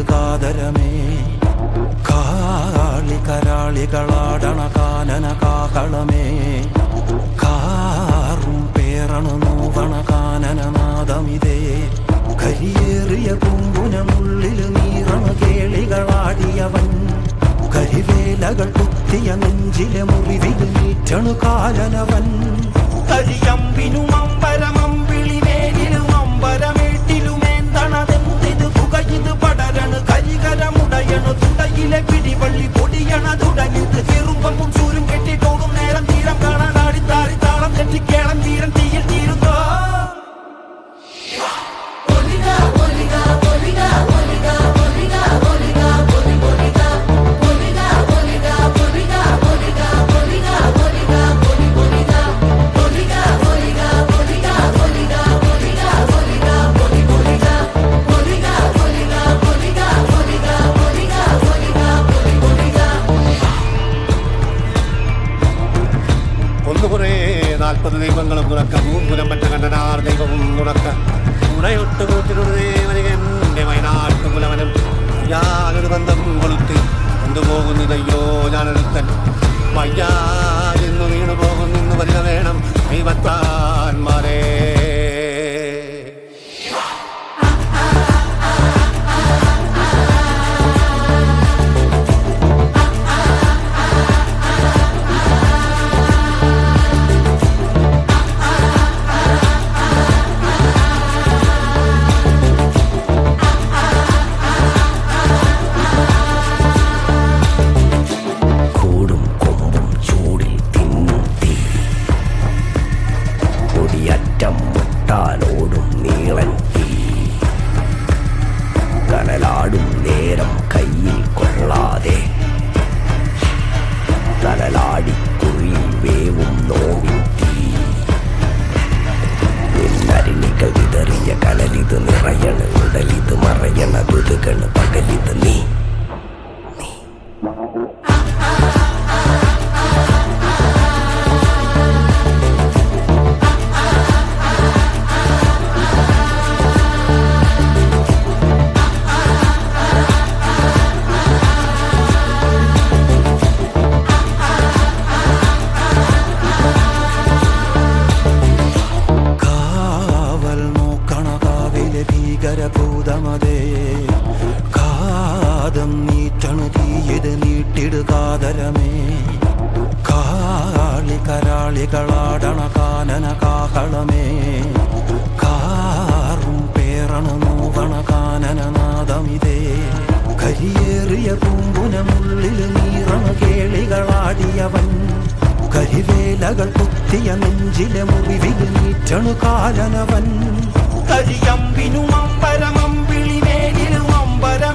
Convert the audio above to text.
കാതരമേ കാളി കരാളികളാടണ കാനന കാകളമേ കാറും പേറണു നോവണ കാനനനാദമിതേ കരിയേറിയ കുമ്പുനമുള്ളിൽ നീറണ കേളികളാടിയവൻ കരിവേലകൾ കുത്തിയ നെഞ്ചിലെ മുറിവിൽ നീറ്റണു കാലനവൻ കരിയമ്പിനും അമ്പരമമ്പിളിവേലിലും അമ്പരമേട്ടിലുമേന്തണതെന്തിത് പുകയിത് പടരണു കരികരമുടയണു തുടയിലെ പിടിവള്ളി പൊടിയണ തുടങ്ങിത് ചെറുമ്പും ചൂരും കെട്ടിട്ടോടും നേരം തീരം കാണാൻ ആടിത്താറി താളം തെറ്റിക്കേളം തീരം തീയിൽ തീരുന്നോ ദൈവങ്ങളും തുറക്ക മൂന്നുലം മറ്റ കണ്ടനാർ ദൈവവും തുറക്ക തുണയൊട്ട് കൂട്ടിനുടേവനെ വയനാട്ടു കുലവനം യാതൊരു ബന്ധം കൊളുത്തി കൊണ്ടുപോകുന്നതയ്യോ ഞാനൊരുത്തൻ വയ്യാതെന്നു വീണു പോകുന്നു വരിക വേണം ദൈവത്താന്മാരേ ോടും നീളൻ തീ കനലാടും നേരം കയ്യിൽ കൊള്ളാതെ കനലാടിക്കുഴിയിൽ വേവും നോവിൻ തീ നിന്നരിണികൾ വിതറിയ കനലിത് നിറയണ ഉടലിത് മറയണ തുതുകണ് പകലിത് നീ ഭീകരഭൂതമതേ കാതം നീറ്റണു തീയത് നീട്ടിടു കാതരമേ കാളി കരാളികളാടണ കാനന കാകളമേ കാറും പേറണു നോവണ കാനനനാദമിതേ കരിയേറിയ കുമ്പുനമുള്ളിൽ നീറണ കേളികളാടിയവൻ കരിവേലകൾ കുത്തിയ നെഞ്ചിലെ മുറിവിൽ നീറ്റണു കാലനവൻ കരിയമ്പിനും അമ്പരമമ്പിളിവേലിലും അമ്പരം